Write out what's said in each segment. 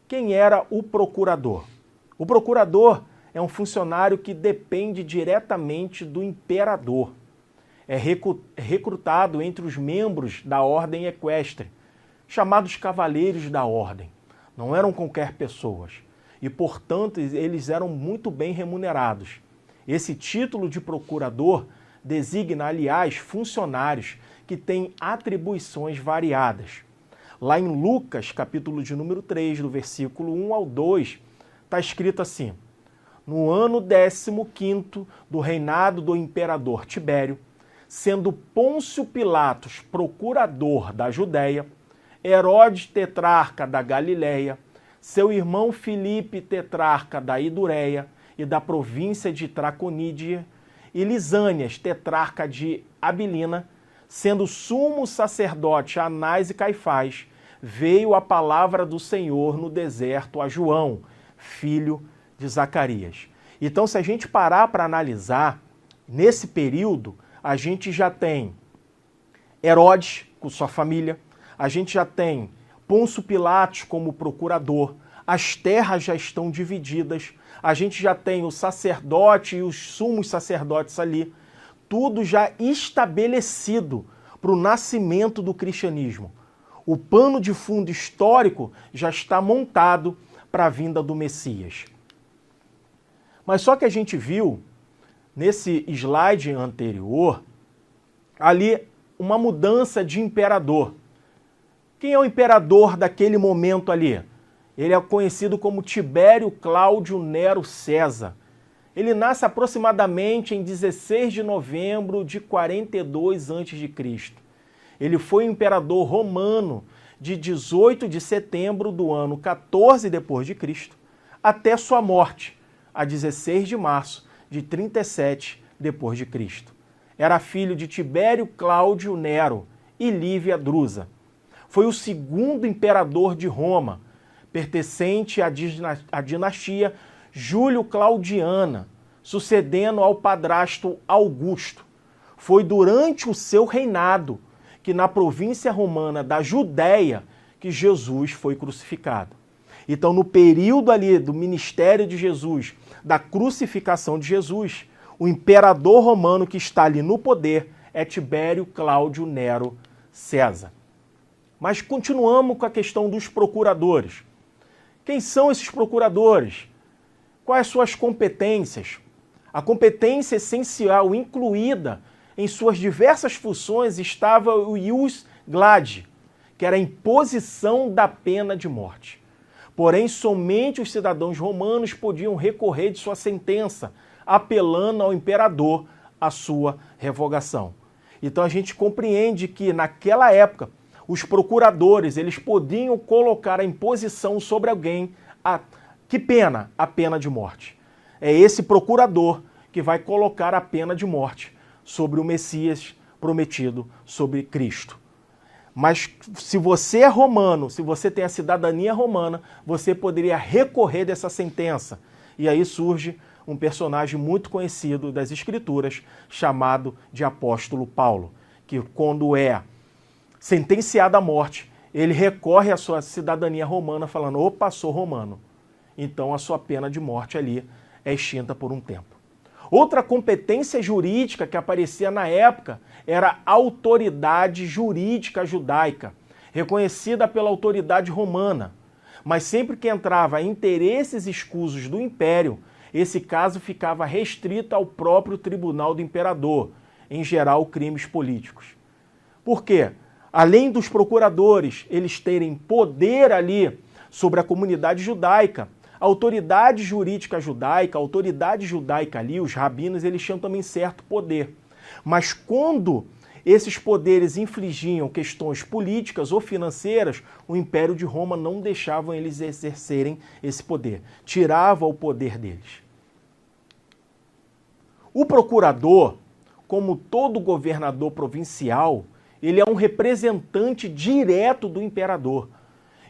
Quem era o procurador? O procurador é um funcionário que depende diretamente do imperador. É recrutado entre os membros da ordem equestre, chamados cavaleiros da ordem. Não eram qualquer pessoas e, portanto, eles eram muito bem remunerados. Esse título de procurador designa, aliás, funcionários que têm atribuições variadas. Lá em Lucas, capítulo de número 3, do versículo 1 ao 2, está escrito assim: no ano 15º do reinado do imperador Tibério, sendo Pôncio Pilatos procurador da Judéia, Herodes tetrarca da Galileia, seu irmão Filipe tetrarca da Idureia e da província de Traconídia, e Lisânias tetrarca de Abilina, sendo sumo sacerdote Anás e Caifás, veio a palavra do Senhor no deserto a João, filho de Zacarias. Então, se a gente parar para analisar, nesse período, a gente já tem Herodes com sua família, a gente já tem Pôncio Pilatos como procurador, as terras já estão divididas, a gente já tem o sacerdote e os sumos sacerdotes ali, tudo já estabelecido para o nascimento do cristianismo. O pano de fundo histórico já está montado para a vinda do Messias. Mas só que a gente viu, nesse slide anterior, ali uma mudança de imperador. Quem é o imperador daquele momento ali? Ele é conhecido como Tibério Cláudio Nero César. Ele nasce aproximadamente em 16 de novembro de 42 a.C. Ele foi imperador romano de 18 de setembro do ano 14 depois de Cristo até sua morte, a 16 de março de 37 depois de Cristo. Era filho de Tibério Cláudio Nero e Lívia Drusa. Foi o segundo imperador de Roma, pertencente à dinastia Júlio-Claudiana, sucedendo ao padrasto Augusto. Foi durante o seu reinado que na província romana da Judéia que Jesus foi crucificado. Então, no período ali do ministério de Jesus, da crucificação de Jesus, o imperador romano que está ali no poder é Tibério Cláudio Nero César. Mas continuamos com a questão dos procuradores. Quem são esses procuradores? Quais suas competências? A competência essencial incluída em suas diversas funções estava o ius gladi, que era a imposição da pena de morte. Porém, somente os cidadãos romanos podiam recorrer de sua sentença, apelando ao imperador a sua revogação. Então a gente compreende que naquela época os procuradores eles podiam colocar a imposição sobre alguém que pena? A pena de morte. É esse procurador que vai colocar a pena de morte sobre o Messias prometido, sobre Cristo. Mas se você é romano, se você tem a cidadania romana, você poderia recorrer dessa sentença. E aí surge um personagem muito conhecido das Escrituras, chamado de apóstolo Paulo, que quando é sentenciado à morte, ele recorre à sua cidadania romana, falando, opa, sou romano. Então a sua pena de morte ali é extinta por um tempo. Outra competência jurídica que aparecia na época era a autoridade jurídica judaica, reconhecida pela autoridade romana. Mas sempre que entrava interesses escusos do império, esse caso ficava restrito ao próprio tribunal do imperador, em geral crimes políticos. Por quê? Além dos procuradores eles terem poder ali sobre a comunidade judaica, a autoridade jurídica judaica, a autoridade judaica ali, os rabinos, eles tinham também certo poder. Mas quando esses poderes infligiam questões políticas ou financeiras, o Império de Roma não deixava eles exercerem esse poder, tirava o poder deles. O procurador, como todo governador provincial, ele é um representante direto do imperador.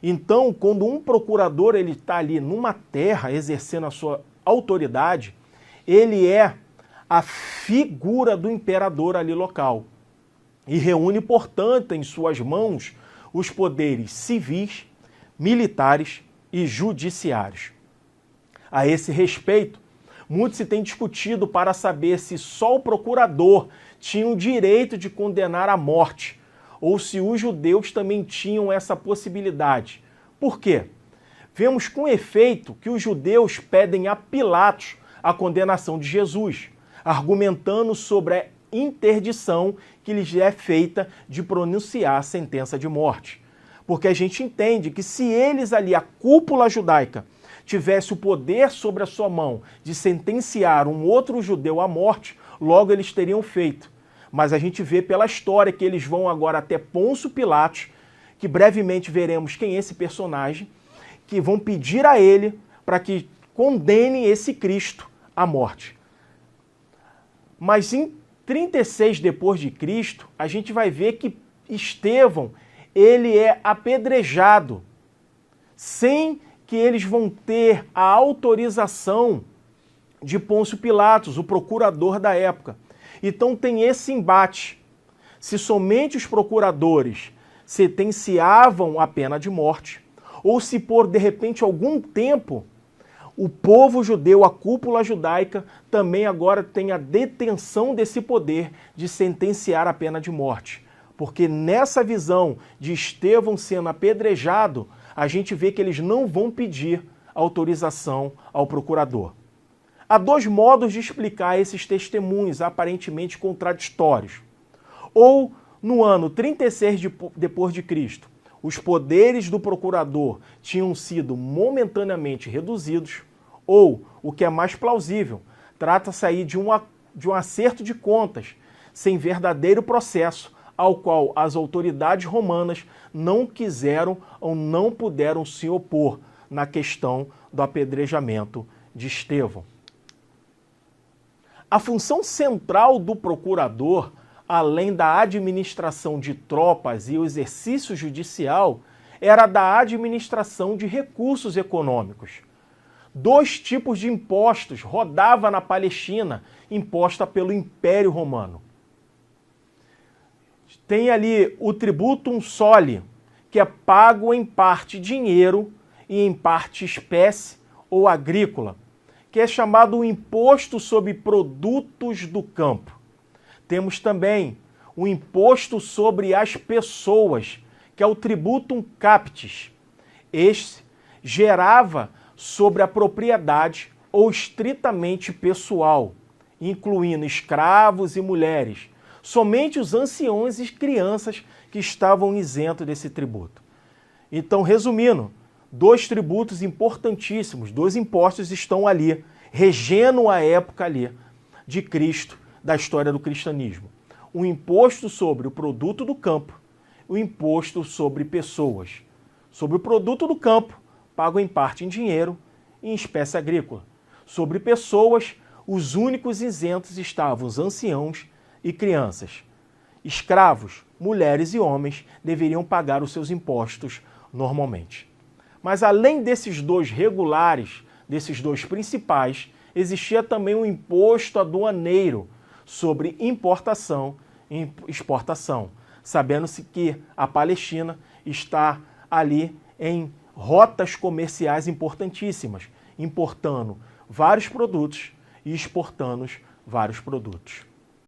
Então, quando um procurador ele está ali numa terra exercendo a sua autoridade, ele é a figura do imperador ali local e reúne, portanto, em suas mãos os poderes civis, militares e judiciários. A esse respeito, muito se tem discutido para saber se só o procurador tinha o direito de condenar à morte, ou se os judeus também tinham essa possibilidade. Por quê? Vemos com efeito que os judeus pedem a Pilatos a condenação de Jesus, argumentando sobre a interdição que lhes é feita de pronunciar a sentença de morte. Porque a gente entende que se eles ali, a cúpula judaica, tivesse o poder sobre a sua mão de sentenciar um outro judeu à morte, logo eles teriam feito. Mas a gente vê pela história que eles vão agora até Pôncio Pilatos, que brevemente veremos quem é esse personagem, que vão pedir a ele para que condene esse Cristo à morte. Mas em 36 depois de Cristo, a gente vai ver que Estevão, ele é apedrejado, sem que eles vão ter a autorização de Pôncio Pilatos, o procurador da época. Então tem esse embate. Se somente os procuradores sentenciavam a pena de morte, ou se por, de repente, algum tempo, o povo judeu, a cúpula judaica, também agora tem a detenção desse poder de sentenciar a pena de morte. Porque nessa visão de Estevão sendo apedrejado, a gente vê que eles não vão pedir autorização ao procurador. Há dois modos de explicar esses testemunhos aparentemente contraditórios. Ou no ano 36 depois de Cristo, os poderes do procurador tinham sido momentaneamente reduzidos, ou, o que é mais plausível, trata-se aí de um acerto de contas, sem verdadeiro processo, ao qual as autoridades romanas não quiseram ou não puderam se opor na questão do apedrejamento de Estevão. A função central do procurador, além da administração de tropas e o exercício judicial, era da administração de recursos econômicos. Dois tipos de impostos rodavam na Palestina, imposta pelo Império Romano. Tem ali o tributum soli, que é pago em parte dinheiro e em parte espécie ou agrícola, que é chamado o imposto sobre produtos do campo. Temos também o imposto sobre as pessoas, que é o tributum captis. Este gerava sobre a propriedade ou estritamente pessoal, incluindo escravos e mulheres. Somente os anciões e crianças que estavam isentos desse tributo. Então, resumindo, dois tributos importantíssimos, dois impostos estão ali, regendo a época ali de Cristo, da história do cristianismo. O imposto sobre o produto do campo, o imposto sobre pessoas. Sobre o produto do campo, pago em parte em dinheiro e em espécie agrícola. Sobre pessoas, os únicos isentos estavam os anciãos e crianças. Escravos, mulheres e homens deveriam pagar os seus impostos normalmente. Mas além desses dois regulares, desses dois principais, existia também um imposto aduaneiro sobre importação e exportação, sabendo-se que a Palestina está ali em rotas comerciais importantíssimas, importando vários produtos e exportando vários produtos.